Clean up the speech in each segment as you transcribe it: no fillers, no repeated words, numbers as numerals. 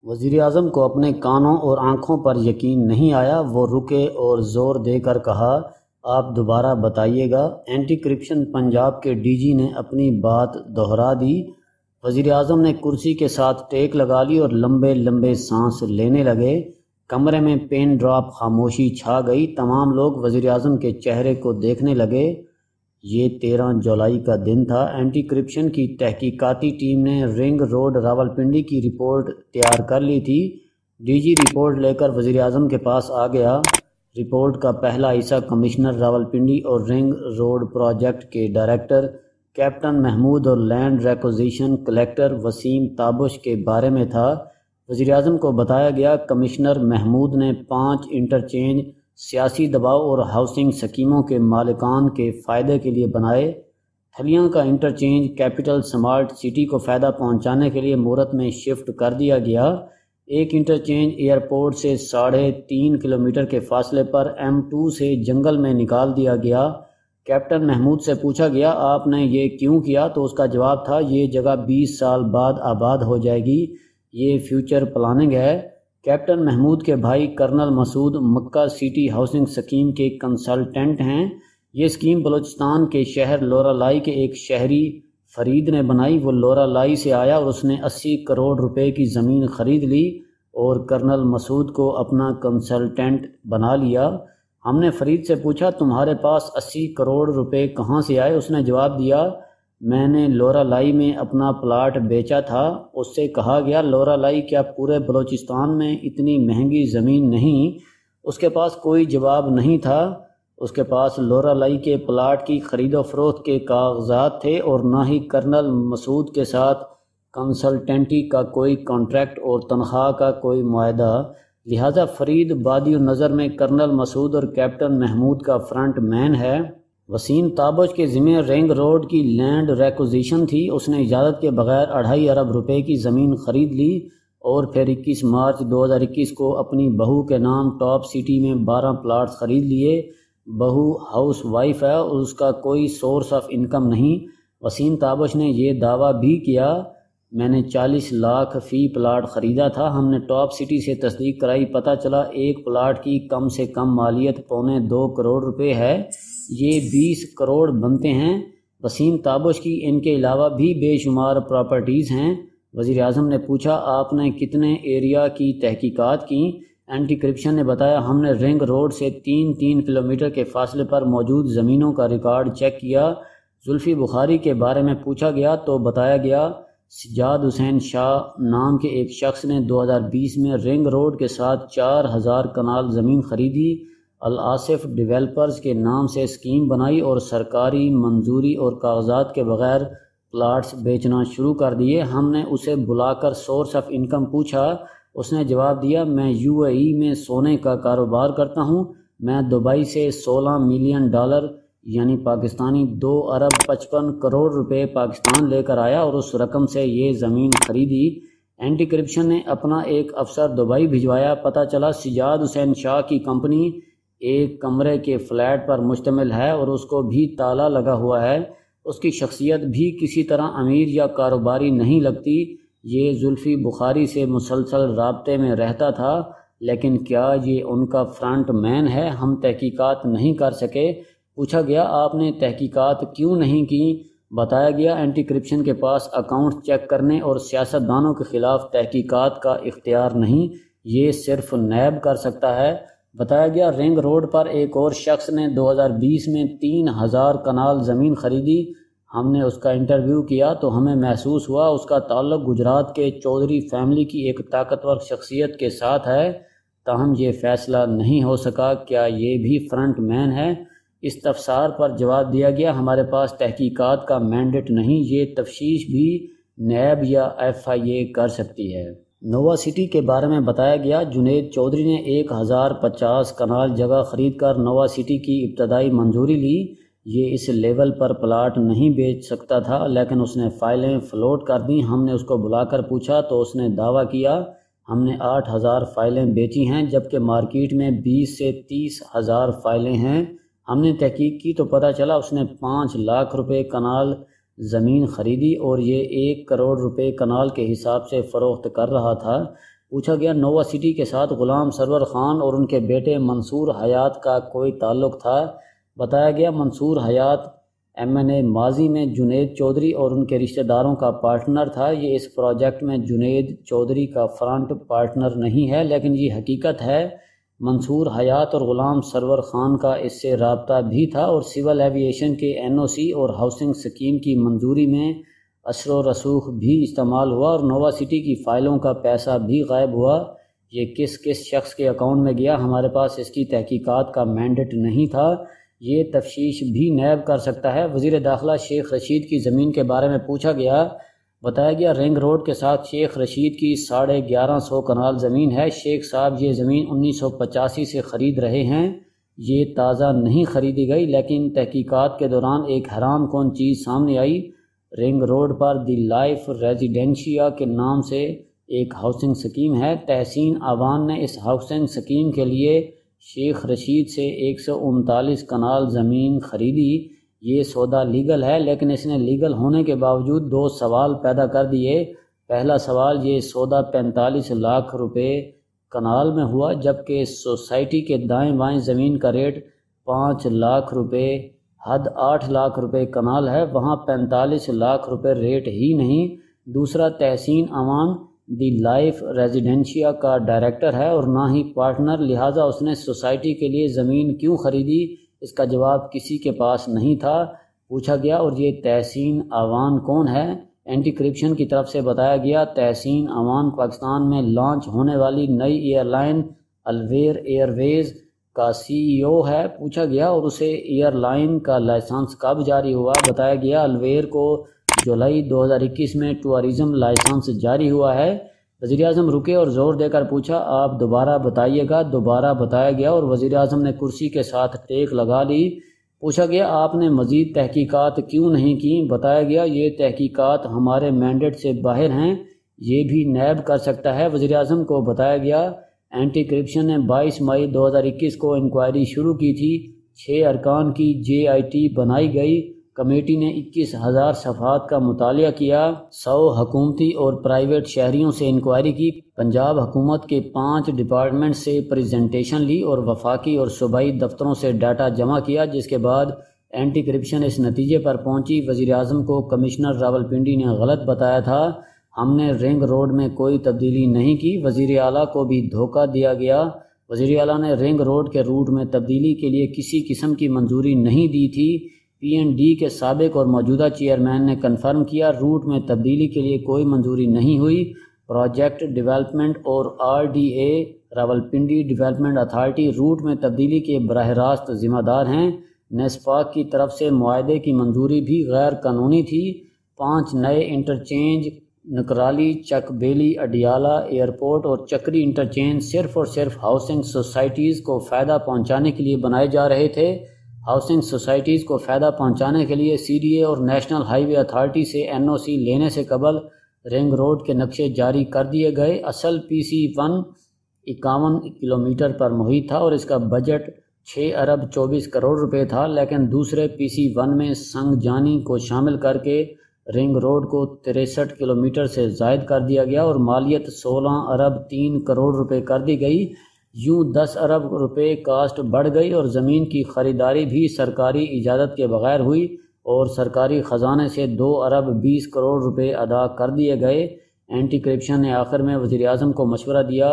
وزیراعظم کو اپنے کانوں اور آنکھوں پر یقین نہیں آیا، وہ رکے اور زور دے کر کہا، آپ دوبارہ بتائیے گا۔ اینٹی کرپشن پنجاب کے ڈی جی نے اپنی بات دہرا دی۔ وزیراعظم نے کرسی کے ساتھ ٹیک لگا لی اور لمبے لمبے سانس لینے لگے۔ کمرے میں پین ڈراپ خاموشی چھا گئی۔ تمام لوگ وزیراعظم کے چہرے کو دیکھنے لگے۔ یہ 13 جولائی کا دن تھا۔ اینٹی کرپشن کی تحقیقاتی ٹیم نے رنگ روڈ راولپنڈی کی رپورٹ تیار کر لی تھی۔ ڈی جی رپورٹ لے کر وزیراعظم کے پاس آ گیا۔ رپورٹ کا پہلا حصہ کمشنر راولپنڈی اور رنگ روڈ پروجیکٹ کے ڈائریکٹر کیپٹن محمود اور land requisition collector Waseem Tabish کے بارے میں تھا۔ وزیراعظم کو بتایا گیا، کمشنر محمود نے 5 انٹرچینج سیاسی دباؤ اور ہاؤسنگ اسکیموں کے مالکان کے فائدے کے لیے بنائے۔ تھلیاں کا انٹرچینج کیپٹل سمارٹ سٹی کو فائدہ پہنچانے کے لیے مورت میں شفٹ کر دیا گیا۔ ایک انٹرچینج ایئرپورٹ سے 3.5 کلومیٹر کے فاصلے پر M2 سے جنگل میں نکال دیا گیا۔ کیپٹن محمود سے پوچھا گیا، آپ نے یہ کیوں کیا؟ تو اس کا جواب تھا، یہ جگہ 20 سال بعد آباد ہو جائے گی، یہ فیوچر پلاننگ ہے۔ کیپٹن محمود کے بھائی کرنل مسعود مکہ سٹی ہاؤسنگ اسکیم کے کنسلٹنٹ ہیں۔ یہ اسکیم بلوچستان کے شہر لورالائی کے ایک شہری فرید نے بنائی۔ وہ لورالائی سے آیا اور اس نے 80 کروڑ روپے کی زمین خرید لی اور کرنل مسعود کو اپنا کنسلٹنٹ بنا لیا۔ ہم نے فرید سے پوچھا، تمہارے پاس 80 کروڑ روپے کہاں سے آئے؟ اس نے جواب دیا، میں نے لورالائی میں اپنا پلاٹ بیچا تھا۔ اس سے کہا گیا، لورالائی کیا پورے بلوچستان میں اتنی مہنگی زمین نہیں؟ اس کے پاس کوئی جواب نہیں تھا۔ اس کے پاس لورالائی کے پلاٹ کی خرید و فروخت کے کاغذات تھے اور نہ ہی کرنل مسعود کے ساتھ کنسلٹنٹی کا کوئی کانٹریکٹ اور تنخواہ کا کوئی معاہدہ۔ لہٰذا فرید بادی النظر میں کرنل مسعود اور کیپٹن محمود کا فرنٹ مین ہے۔ وسیم تابش کے ذمہ رنگ روڈ کی لینڈ ریکوزیشن تھی۔ اس نے اجازت کے بغیر 2.5 ارب روپے کی زمین خرید لی اور پھر 21 مارچ 2021 کو اپنی بہو کے نام ٹاپ سٹی میں 12 پلاٹس خرید لیے۔ بہو ہاؤس وائف ہے اور اس کا کوئی سورس آف انکم نہیں۔ وسیم تابش نے یہ دعویٰ بھی کیا، میں نے 40 لاکھ فی پلاٹ خریدا تھا۔ ہم نے ٹاپ سٹی سے تصدیق کرائی، پتہ چلا ایک پلاٹ کی کم سے کم مالیت 2.25 کروڑ روپے ہے، یہ 20 کروڑ بنتے ہیں۔ وسیم تابش کی ان کے علاوہ بھی بے شمار پراپرٹیز ہیں۔ وزیراعظم نے پوچھا، آپ نے کتنے ایریا کی تحقیقات کی؟ اینٹی کرپشن نے بتایا، ہم نے رنگ روڈ سے 3 کلومیٹر کے فاصلے پر موجود زمینوں کا ریکارڈ چیک کیا۔ زلفی بخاری کے بارے میں پوچھا گیا تو بتایا گیا، سجاد حسین شاہ نام کے ایک شخص نے 2020 میں رنگ روڈ کے ساتھ 4000 کنال زمین خریدی، الآصف ڈیولپرز کے نام سے اسکیم بنائی اور سرکاری منظوری اور کاغذات کے بغیر پلاٹس بیچنا شروع کر دیے۔ ہم نے اسے بلا کر سورس آف انکم پوچھا، اس نے جواب دیا، میں UAE میں سونے کا کاروبار کرتا ہوں، میں دبئی سے 16 ملین ڈالر یعنی پاکستانی 2 ارب 55 کروڑ روپے پاکستان لے کر آیا اور اس رقم سے یہ زمین خریدی۔ اینٹی کرپشن نے اپنا ایک افسر دبئی بھجوایا، پتہ چلا سجاد حسین شاہ کی کمپنی ایک کمرے کے فلیٹ پر مشتمل ہے اور اس کو بھی تالا لگا ہوا ہے۔ اس کی شخصیت بھی کسی طرح امیر یا کاروباری نہیں لگتی۔ یہ زلفی بخاری سے مسلسل رابطے میں رہتا تھا، لیکن کیا یہ ان کا فرنٹ مین ہے؟ ہم تحقیقات نہیں کر سکے۔ پوچھا گیا، آپ نے تحقیقات کیوں نہیں کی؟ بتایا گیا، اینٹی کرپشن کے پاس اکاؤنٹ چیک کرنے اور سیاستدانوں کے خلاف تحقیقات کا اختیار نہیں، یہ صرف نیب کر سکتا ہے۔ بتایا گیا، رنگ روڈ پر ایک اور شخص نے 2020 میں 3000 کنال زمین خریدی۔ ہم نے اس کا انٹرویو کیا تو ہمیں محسوس ہوا اس کا تعلق گجرات کے چودھری فیملی کی ایک طاقتور شخصیت کے ساتھ ہے، تاہم یہ فیصلہ نہیں ہو سکا کیا یہ بھی فرنٹ مین ہے۔ استفسار پر جواب دیا گیا، ہمارے پاس تحقیقات کا مینڈیٹ نہیں، یہ تفتیش بھی نیب یا FIA کر سکتی ہے۔ نووا سٹی کے بارے میں بتایا گیا، جنید چودھری نے 1050 کنال جگہ خرید کر نووا سٹی کی ابتدائی منظوری لی۔ یہ اس لیول پر پلاٹ نہیں بیچ سکتا تھا، لیکن اس نے فائلیں فلوٹ کر دیں۔ ہم نے اس کو بلا کر پوچھا تو اس نے دعویٰ کیا، ہم نے 8000 فائلیں بیچی ہیں، جبکہ مارکیٹ میں 20 سے 30 ہزار فائلیں ہیں۔ ہم نے تحقیق کی تو پتہ چلا اس نے 5 لاکھ روپے کنال زمین خریدی اور یہ 1 کروڑ روپے کنال کے حساب سے فروخت کر رہا تھا۔ پوچھا گیا نووا سٹی کے ساتھ غلام سرور خان اور ان کے بیٹے منصور حیات کا کوئی تعلق تھا؟ بتایا گیا منصور حیات MNA ماضی میں جنید چودھری اور ان کے رشتہ داروں کا پارٹنر تھا۔ یہ اس پروجیکٹ میں جنید چودھری کا فرنٹ پارٹنر نہیں ہے، لیکن یہ حقیقت ہے منصور حیات اور غلام سرور خان کا اس سے رابطہ بھی تھا، اور سول ایویشن کے NOC اور ہاؤسنگ اسکیم کی منظوری میں اثر و رسوخ بھی استعمال ہوا، اور نووا سٹی کی فائلوں کا پیسہ بھی غائب ہوا۔ یہ کس شخص کے اکاؤنٹ میں گیا، ہمارے پاس اس کی تحقیقات کا مینڈیٹ نہیں تھا، یہ تفتیش بھی نیب کر سکتا ہے۔ وزیر داخلہ شیخ رشید کی زمین کے بارے میں پوچھا گیا۔ بتایا گیا رنگ روڈ کے ساتھ شیخ رشید کی 1150 کنال زمین ہے۔ شیخ صاحب یہ زمین 1985 سے خرید رہے ہیں، یہ تازہ نہیں خریدی گئی، لیکن تحقیقات کے دوران ایک حیران کن چیز سامنے آئی۔ Ring road per the life ریزیڈینشیا کے نام سے ایک ہاؤسنگ سکیم ہے۔ تحسین آوان نے اس ہاؤسنگ سکیم کے لیے شیخ رشید سے 139 کنال زمین خریدی۔ یہ سودا لیگل ہے، لیکن اس نے لیگل ہونے کے باوجود 2 سوال پیدا کر دیے۔ پہلا سوال، یہ سودا 45 لاکھ روپے کنال میں ہوا، جبکہ سوسائٹی کے دائیں بائیں زمین کا ریٹ 5 لاکھ روپے، حد 8 لاکھ روپے کنال ہے، وہاں 45 لاکھ روپے ریٹ ہی نہیں۔ دوسرا، تحسین آوان دی لائف ریزیڈینشیا کا ڈائریکٹر ہے اور نہ ہی پارٹنر، لہٰذا اس نے سوسائٹی کے لیے زمین کیوں خریدی؟ اس کا جواب کسی کے پاس نہیں تھا۔ پوچھا گیا اور یہ تحسین آوان کون ہے؟ اینٹی کرپشن کی طرف سے بتایا گیا تحسین آوان پاکستان میں لانچ ہونے والی نئی ایئر لائن الویر ایئر ویز کا CEO ہے۔ پوچھا گیا اور اسے ایئر لائن کا لائسنس کب جاری ہوا؟ بتایا گیا الویر کو جولائی 2021 میں ٹورازم لائسنس جاری ہوا ہے۔ وزیراعظم رکے اور زور دے کر پوچھا آپ دوبارہ بتائیے گا؟ دوبارہ بتایا گیا اور وزیراعظم نے کرسی کے ساتھ ٹیک لگا لی۔ پوچھا گیا آپ نے مزید تحقیقات کیوں نہیں کی؟ بتایا گیا یہ تحقیقات ہمارے مینڈیٹ سے باہر ہیں، یہ بھی نیب کر سکتا ہے۔ وزیراعظم کو بتایا گیا اینٹی کرپشن نے 22 مئی 2021 کو انکوائری شروع کی تھی، 6 ارکان کی JIT بنائی گئی، کمیٹی نے 21,000 صفحات کا مطالعہ کیا، 100 حکومتی اور پرائیویٹ شہریوں سے انکوائری کی، پنجاب حکومت کے 5 ڈپارٹمنٹ سے پریزنٹیشن لی اور وفاقی اور صوبائی دفتروں سے ڈاٹا جمع کیا، جس کے بعد اینٹی کرپشن اس نتیجے پر پہنچی وزیراعظم کو کمشنر راولپنڈی نے غلط بتایا تھا، ہم نے رنگ روڈ میں کوئی تبدیلی نہیں کی، وزیر اعلیٰ کو بھی دھوکہ دیا گیا، وزیر اعلیٰ نے رنگ روڈ کے روٹ میں تبدیلی کے لیے کسی قسم کی منظوری نہیں دی تھی۔ PND کے سابق اور موجودہ چیئرمین نے کنفرم کیا روٹ میں تبدیلی کے لیے کوئی منظوری نہیں ہوئی۔ پروجیکٹ ڈیولپمنٹ اور RDA Rawalpindi development authority route میں تبدیلی کے براہ راست ذمہ دار ہیں۔ نیسپاک کی طرف سے معاہدے کی منظوری بھی غیر قانونی تھی۔ 5 نئے انٹرچینج نکرالی، چک بیلی، اڈیالہ ایئرپورٹ اور چکری انٹرچینج صرف اور صرف ہاؤسنگ سوسائٹیز کو فائدہ پہنچانے کے لیے بنائے جا رہے تھے۔ ہاؤسنگ سوسائٹیز کو فائدہ پہنچانے کے لیے CDA اور نیشنل ہائی وے اتھارٹی سے NOC لینے سے قبل رنگ روڈ کے نقشے جاری کر دیے گئے۔ اصل PC1 51 کلومیٹر پر محیط تھا اور اس کا بجٹ 6 ارب 24 کروڑ روپے تھا، لیکن دوسرے PC1 میں سنگ جانی کو شامل کر کے رنگ روڈ کو 63 کلومیٹر سے زائد کر دیا گیا اور مالیت 16 ارب 3 کروڑ روپے کر دی گئی۔ یوں 10 ارب روپے کاسٹ بڑھ گئی اور زمین کی خریداری بھی سرکاری اجازت کے بغیر ہوئی اور سرکاری خزانے سے 2 ارب 20 کروڑ روپے ادا کر دیے گئے۔ اینٹی کرپشن نے آخر میں وزیراعظم کو مشورہ دیا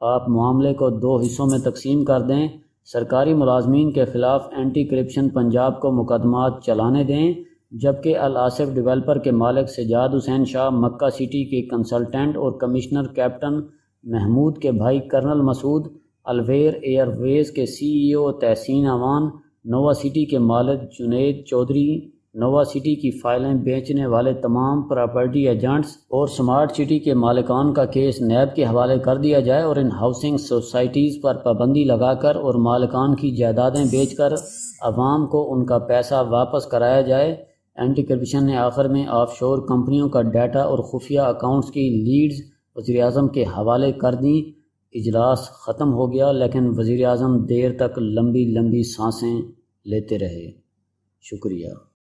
آپ معاملے کو 2 حصوں میں تقسیم کر دیں، سرکاری ملازمین کے خلاف اینٹی کرپشن پنجاب کو مقدمات چلانے دیں، جبکہ الآصف ڈیولپر کے مالک سجاد حسین شاہ، مکہ سٹی کے کنسلٹنٹ اور کمشنر کیپٹن محمود کے بھائی کرنل مسعود، الویر ایئر ویز کے CEO تحسین آوان، نووا سٹی کے مالک جنید چودھری، نووا سٹی کی فائلیں بیچنے والے تمام پراپرٹی ایجنٹس اور سمارٹ سٹی کے مالکان کا کیس نیب کے حوالے کر دیا جائے اور ان ہاؤسنگ سوسائٹیز پر پابندی لگا کر اور مالکان کی جائیدادیں بیچ کر عوام کو ان کا پیسہ واپس کرایا جائے۔ اینٹی کرپشن نے آخر میں آف شور کمپنیوں کا ڈیٹا اور خفیہ اکاؤنٹس کی لیڈز وزیراعظم کے حوالے کر دیں۔ اجلاس ختم ہو گیا، لیکن وزیراعظم دیر تک لمبی سانسیں لیتے رہے۔ شکریہ۔